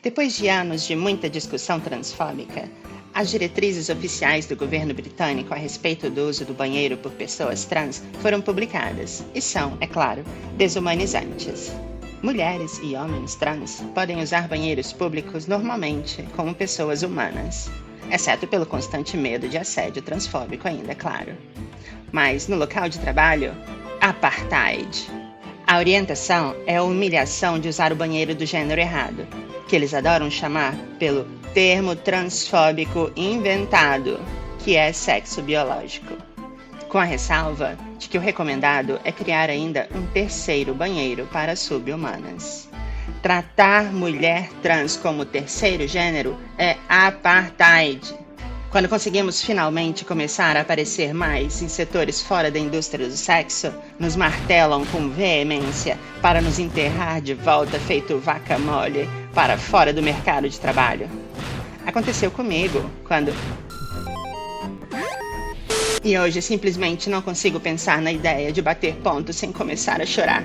Depois de anos de muita discussão transfóbica, as diretrizes oficiais do governo britânico a respeito do uso do banheiro por pessoas trans foram publicadas e são, é claro, desumanizantes. Mulheres e homens trans podem usar banheiros públicos normalmente como pessoas humanas, exceto pelo constante medo de assédio transfóbico ainda, é claro. Mas no local de trabalho, apartheid. A orientação é a humilhação de usar o banheiro do gênero errado, que eles adoram chamar pelo termo transfóbico inventado, que é sexo biológico. Com a ressalva de que o recomendado é criar ainda um terceiro banheiro para sub-humanas. Tratar mulher trans como terceiro gênero é apartheid. Quando conseguimos finalmente começar a aparecer mais em setores fora da indústria do sexo, nos martelam com veemência para nos enterrar de volta feito vaca mole para fora do mercado de trabalho. Aconteceu comigo quando... E hoje simplesmente não consigo pensar na ideia de bater ponto sem começar a chorar.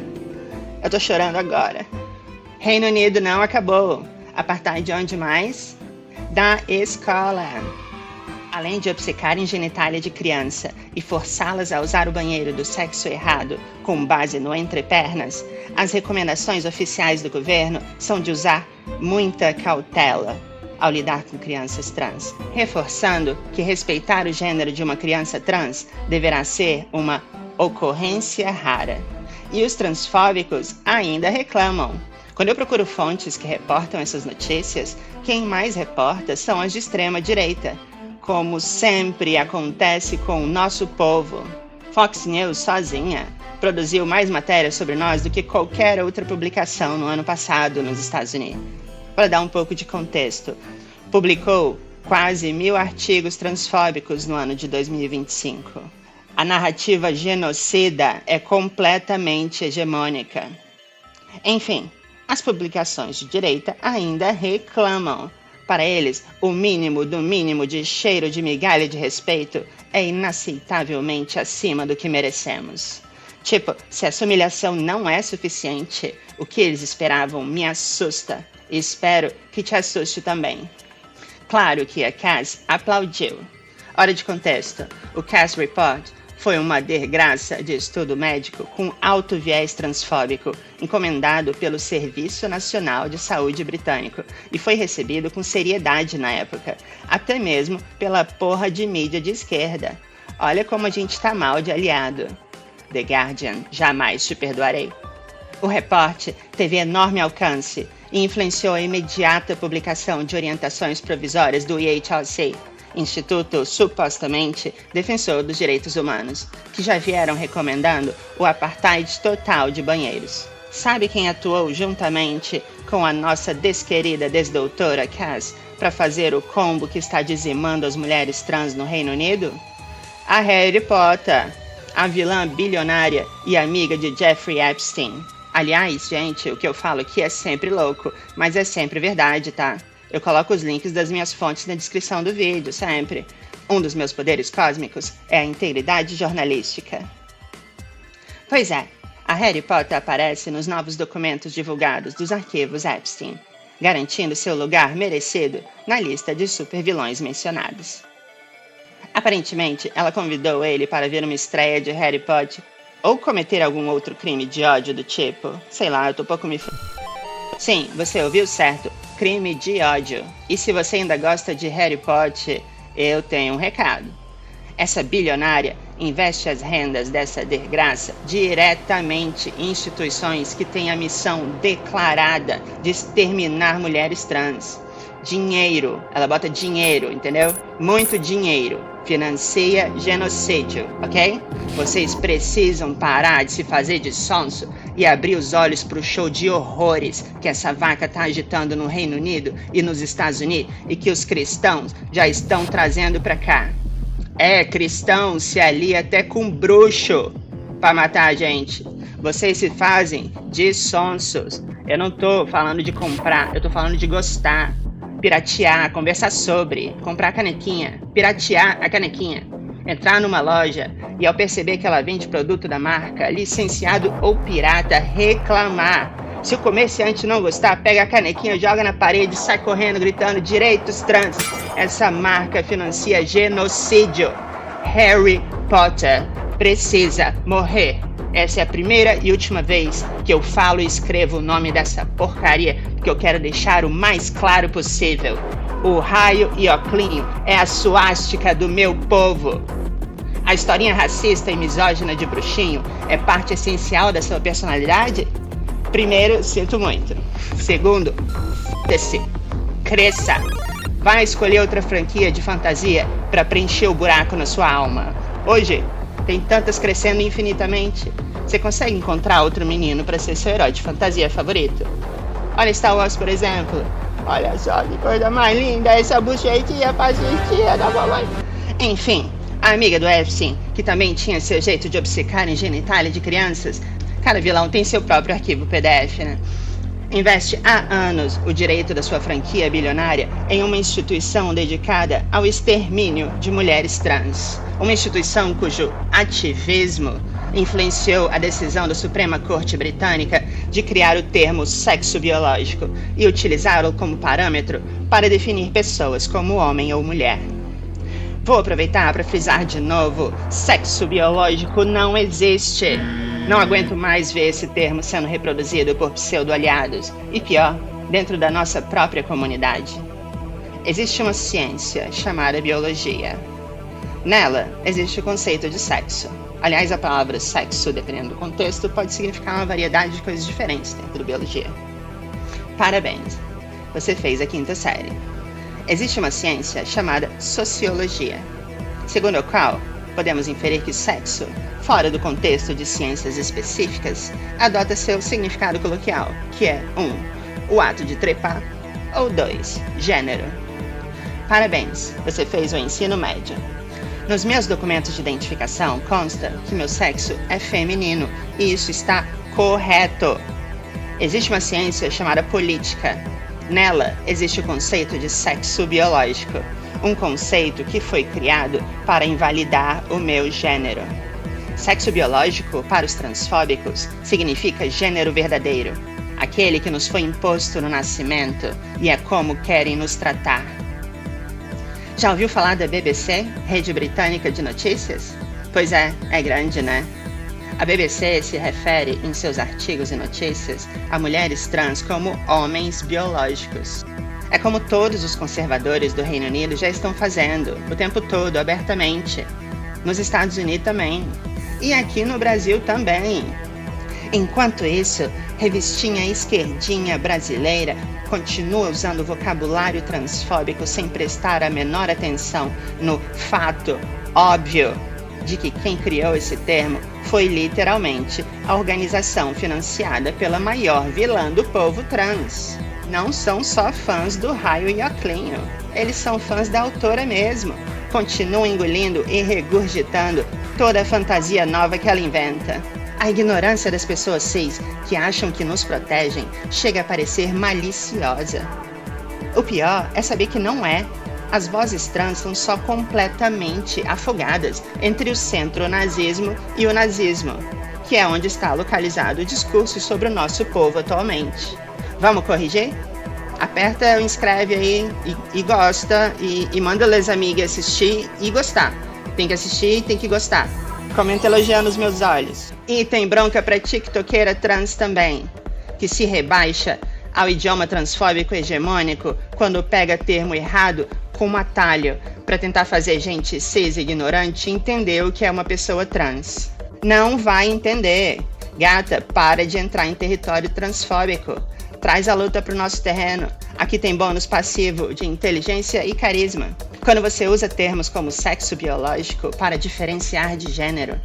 Eu tô chorando agora. Reino Unido não acabou. Apartheid onde mais? Da escola. Além de obcecarem genitália de criança e forçá-las a usar o banheiro do sexo errado com base no entrepernas, as recomendações oficiais do governo são de usar muita cautela ao lidar com crianças trans, reforçando que respeitar o gênero de uma criança trans deverá ser uma ocorrência rara. E os transfóbicos ainda reclamam. Quando eu procuro fontes que reportam essas notícias, quem mais reporta são as de extrema direita, como sempre acontece com o nosso povo. Fox News, sozinha, produziu mais matérias sobre nós do que qualquer outra publicação no ano passado nos Estados Unidos. Para dar um pouco de contexto, publicou quase 1.000 artigos transfóbicos no ano de 2025. A narrativa genocida é completamente hegemônica. Enfim, as publicações de direita ainda reclamam. Para eles, o mínimo do mínimo de cheiro de migalha de respeito é inaceitavelmente acima do que merecemos. Tipo, se essa humilhação não é suficiente, o que eles esperavam me assusta. E espero que te assuste também. Claro que a Cass aplaudiu. Hora de contexto. O Cass Report foi uma desgraça de estudo médico com alto viés transfóbico, encomendado pelo Serviço Nacional de Saúde britânico, e foi recebido com seriedade na época, até mesmo pela porra de mídia de esquerda. Olha como a gente tá mal de aliado. The Guardian, jamais te perdoarei. O reporte teve enorme alcance e influenciou a imediata publicação de orientações provisórias do IHRC, Instituto supostamente defensor dos direitos humanos, que já vieram recomendando o apartheid total de banheiros. Sabe quem atuou juntamente com a nossa desquerida desdoutora Cass para fazer o combo que está dizimando as mulheres trans no Reino Unido? A Harry Potter, a vilã bilionária e amiga de Jeffrey Epstein. Aliás, gente, o que eu falo aqui é sempre louco, mas é sempre verdade, tá? Eu coloco os links das minhas fontes na descrição do vídeo, sempre. Um dos meus poderes cósmicos é a integridade jornalística. Pois é, a Harry Potter aparece nos novos documentos divulgados dos arquivos Epstein, garantindo seu lugar merecido na lista de supervilões mencionados. Aparentemente, ela convidou ele para ver uma estreia de Harry Potter ou cometer algum outro crime de ódio do tipo. Sei lá, eu tô pouco me... Sim, você ouviu certo. Crime de ódio. E se você ainda gosta de Harry Potter, eu tenho um recado. Essa bilionária investe as rendas dessa desgraça diretamente em instituições que têm a missão declarada de exterminar mulheres trans. Dinheiro, ela bota dinheiro, entendeu? Muito dinheiro. Financia genocídio, ok? Vocês precisam parar de se fazer de sonso e abrir os olhos para o show de horrores que essa vaca tá agitando no Reino Unido e nos Estados Unidos e que os cristãos já estão trazendo para cá. É, cristão se alia até com bruxo para matar a gente. Vocês se fazem de sonsos. Eu não tô falando de comprar, eu tô falando de gostar. Piratear, conversar sobre, comprar a canequinha, piratear a canequinha, entrar numa loja e ao perceber que ela vende produto da marca, licenciado ou pirata, reclamar. Se o comerciante não gostar, pega a canequinha, joga na parede e sai correndo gritando direitos trans. Essa marca financia genocídio. Harry Potter precisa morrer. Essa é a primeira e última vez que eu falo e escrevo o nome dessa porcaria, porque eu quero deixar o mais claro possível. O raio e oclinho é a suástica do meu povo. A historinha racista e misógina de bruxinho é parte essencial da sua personalidade? Primeiro, sinto muito. Segundo, f***se. Cresça. Vai escolher outra franquia de fantasia para preencher o buraco na sua alma. Hoje, tem tantas crescendo infinitamente. Você consegue encontrar outro menino para ser seu herói de fantasia favorito? Olha Star Wars, por exemplo. Olha só que coisa mais linda essa buchetinha fascistinha da mamãe. Enfim, a amiga do Epstein, que também tinha seu jeito de obcecar em genitália de crianças. Cada vilão tem seu próprio arquivo PDF, né? Investe há anos o direito da sua franquia bilionária em uma instituição dedicada ao extermínio de mulheres trans. Uma instituição cujo ativismo influenciou a decisão da Suprema Corte Britânica de criar o termo sexo biológico e utilizá-lo como parâmetro para definir pessoas como homem ou mulher. Vou aproveitar para frisar de novo: sexo biológico não existe. Não aguento mais ver esse termo sendo reproduzido por pseudo-aliados, e pior, dentro da nossa própria comunidade. Existe uma ciência chamada biologia. Nela, existe o conceito de sexo. Aliás, a palavra sexo, dependendo do contexto, pode significar uma variedade de coisas diferentes dentro da biologia. Parabéns, você fez a 5ª série. Existe uma ciência chamada sociologia, segundo a qual podemos inferir que sexo, fora do contexto de ciências específicas, adota seu significado coloquial, que é 1. O ato de trepar, ou 2. Gênero. Parabéns, você fez o ensino médio. Nos meus documentos de identificação consta que meu sexo é feminino, e isso está correto. Existe uma ciência chamada política. Nela existe o conceito de sexo biológico, um conceito que foi criado para invalidar o meu gênero. Sexo biológico, para os transfóbicos, significa gênero verdadeiro, aquele que nos foi imposto no nascimento e é como querem nos tratar. Já ouviu falar da BBC, Rede Britânica de Notícias? Pois é grande, né? A BBC se refere em seus artigos e notícias a mulheres trans como homens biológicos. É como todos os conservadores do Reino Unido já estão fazendo, o tempo todo, abertamente. Nos Estados Unidos também. E aqui no Brasil também. Enquanto isso, revistinha esquerdinha brasileira continua usando vocabulário transfóbico sem prestar a menor atenção no fato óbvio de que quem criou esse termo foi literalmente a organização financiada pela maior vilã do povo trans. Não são só fãs do raio e oclinho, eles são fãs da autora mesmo. Continuam engolindo e regurgitando toda a fantasia nova que ela inventa. A ignorância das pessoas cis que acham que nos protegem chega a parecer maliciosa. O pior é saber que não é. As vozes trans são só completamente afogadas entre o centro-nazismo e o nazismo, que é onde está localizado o discurso sobre o nosso povo atualmente. Vamos corrigir? Aperta o inscreve aí e gosta e manda as amigas assistir e gostar. Tem que assistir e tem que gostar. Comenta elogiando os meus olhos. E tem bronca pra tiktokeira trans também, que se rebaixa ao idioma transfóbico hegemônico quando pega termo errado como atalho para tentar fazer gente cis ignorante entender o que é uma pessoa trans. Não vai entender. Gata, para de entrar em território transfóbico. Traz a luta pro nosso terreno. Aqui tem bônus passivo de inteligência e carisma. Quando você usa termos como sexo biológico para diferenciar de gênero.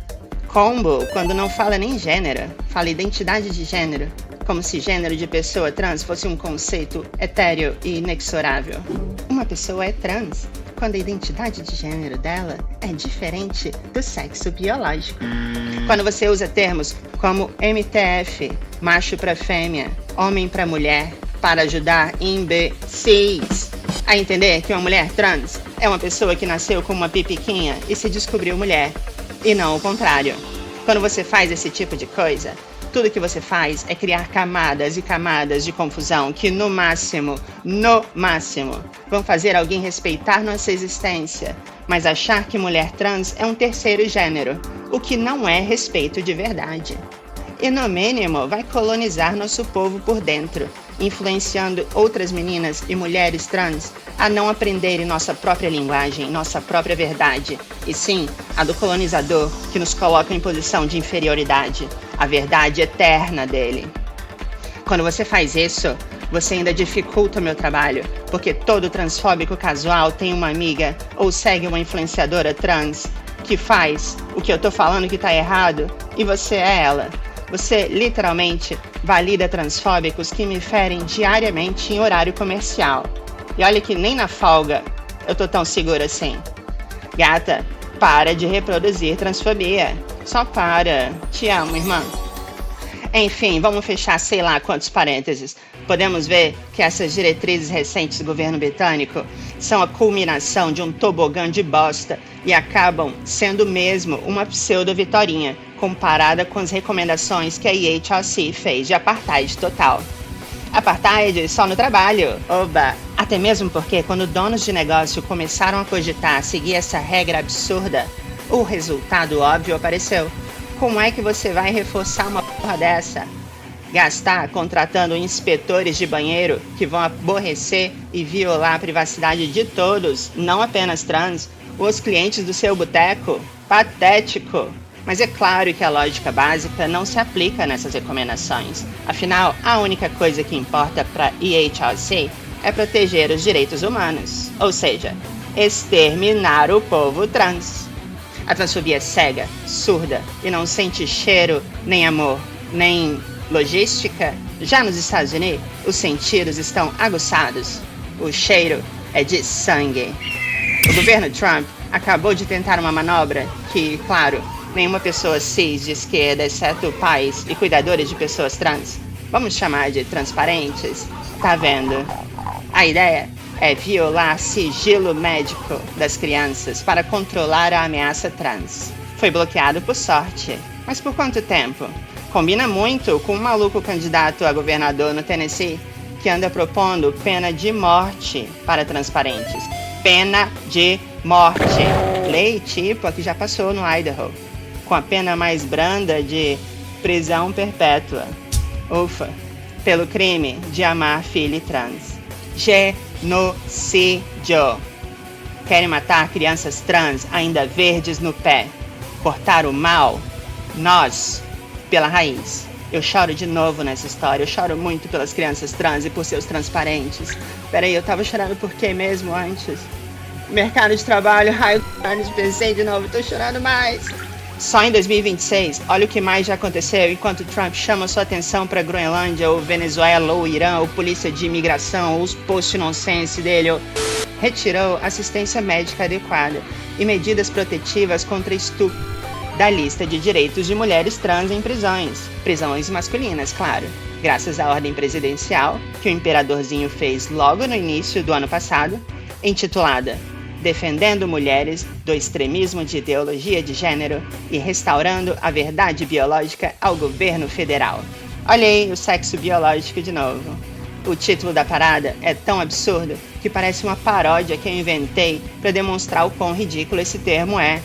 Combo, quando não fala nem gênero, fala identidade de gênero, como se gênero de pessoa trans fosse um conceito etéreo e inexorável. Uma pessoa é trans quando a identidade de gênero dela é diferente do sexo biológico. Quando você usa termos como MTF, macho para fêmea, homem para mulher, para ajudar imbecis a entender que uma mulher trans é uma pessoa que nasceu com uma pipiquinha e se descobriu mulher, e não o contrário. Quando você faz esse tipo de coisa, Tudo que você faz é criar camadas e camadas de confusão que, no máximo, vão fazer alguém respeitar nossa existência, mas achar que mulher trans é um terceiro gênero, o que não é respeito de verdade. E, no mínimo, vai colonizar nosso povo por dentro, influenciando outras meninas e mulheres trans a não aprenderem nossa própria linguagem, nossa própria verdade, e sim a do colonizador que nos coloca em posição de inferioridade, a verdade eterna dele. Quando você faz isso, você ainda dificulta o meu trabalho, porque todo transfóbico casual tem uma amiga ou segue uma influenciadora trans que faz o que eu tô falando que tá errado e você é ela. Você literalmente valida transfóbicos que me ferem diariamente em horário comercial. E olha que nem na folga eu tô tão segura assim. Gata, para de reproduzir transfobia. Só para. Te amo, irmã. Enfim, vamos fechar sei lá quantos parênteses. Podemos ver que essas diretrizes recentes do governo britânico são a culminação de um tobogã de bosta e acabam sendo mesmo uma pseudo-vitorinha comparada com as recomendações que a EHRC fez de apartheid total. Apartheid só no trabalho, oba! Até mesmo porque quando donos de negócio começaram a cogitar seguir essa regra absurda, o resultado óbvio apareceu. Como é que você vai reforçar uma porra dessa? Gastar contratando inspetores de banheiro que vão aborrecer e violar a privacidade de todos, não apenas trans, os clientes do seu boteco? Patético! Mas é claro que a lógica básica não se aplica nessas recomendações. Afinal, a única coisa que importa para a EHRC é proteger os direitos humanos, ou seja, exterminar o povo trans. A transfobia é cega, surda e não sente cheiro, nem amor, nem logística. Já nos Estados Unidos, os sentidos estão aguçados. O cheiro é de sangue. O governo Trump acabou de tentar uma manobra que, claro, nenhuma pessoa cis de esquerda, exceto pais e cuidadores de pessoas trans, vamos chamar de transparentes, tá vendo? A ideia é violar sigilo médico das crianças para controlar a ameaça trans. Foi bloqueado por sorte, mas por quanto tempo? Combina muito com um maluco candidato a governador no Tennessee que anda propondo pena de morte para transparentes. Pena de morte. Lei tipo a que já passou no Idaho, com a pena mais branda de prisão perpétua. Ufa, pelo crime de amar filho trans. Genocídio. Querem matar crianças trans ainda verdes no pé. Cortar o mal, nós, pela raiz. Eu choro de novo nessa história. Eu choro muito pelas crianças trans e por seus transparentes. Peraí, eu tava chorando por quê mesmo antes? Mercado de trabalho, raio, pensei de novo, tô chorando mais. Só em 2026, olha o que mais já aconteceu enquanto Trump chama sua atenção para Groenlândia, ou Venezuela, ou Irã, ou polícia de imigração, ou os post-nonsense dele, ou retirou assistência médica adequada e medidas protetivas contra estupro da lista de direitos de mulheres trans em prisões masculinas, claro, graças à ordem presidencial que o imperadorzinho fez logo no início do ano passado, intitulada Defendendo Mulheres do Extremismo de Ideologia de Gênero e Restaurando a Verdade Biológica ao Governo Federal. Olha aí o sexo biológico de novo. O título da parada é tão absurdo que parece uma paródia que eu inventei para demonstrar o quão ridículo esse termo é.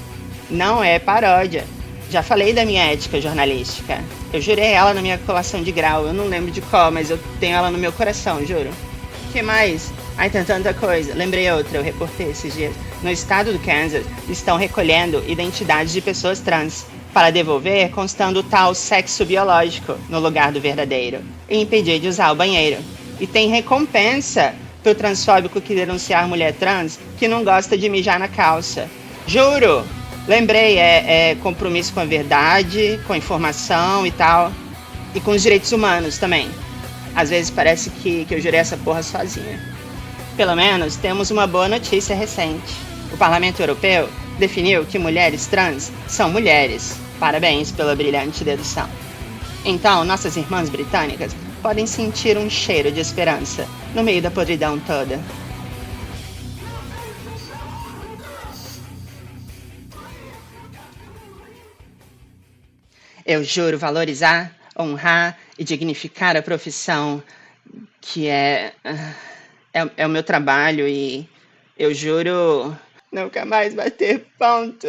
Não é paródia. Já falei da minha ética jornalística. Eu jurei ela na minha colação de grau. Eu não lembro de qual, mas eu tenho ela no meu coração, juro. O que mais? Ai, tem tanta coisa. Lembrei outra, eu reportei esses dias. No estado do Kansas, estão recolhendo identidades de pessoas trans para devolver constando o tal sexo biológico no lugar do verdadeiro e impedir de usar o banheiro. E tem recompensa pro transfóbico que denunciar mulher trans que não gosta de mijar na calça. Juro! Lembrei, é compromisso com a verdade, com a informação e tal. E com os direitos humanos também. Às vezes parece que eu jurei essa porra sozinha. Pelo menos temos uma boa notícia recente. O Parlamento Europeu definiu que mulheres trans são mulheres. Parabéns pela brilhante dedução. Então, nossas irmãs britânicas podem sentir um cheiro de esperança no meio da podridão toda. Eu juro valorizar honrar e dignificar a profissão que é o meu trabalho e eu juro nunca mais bater ponto.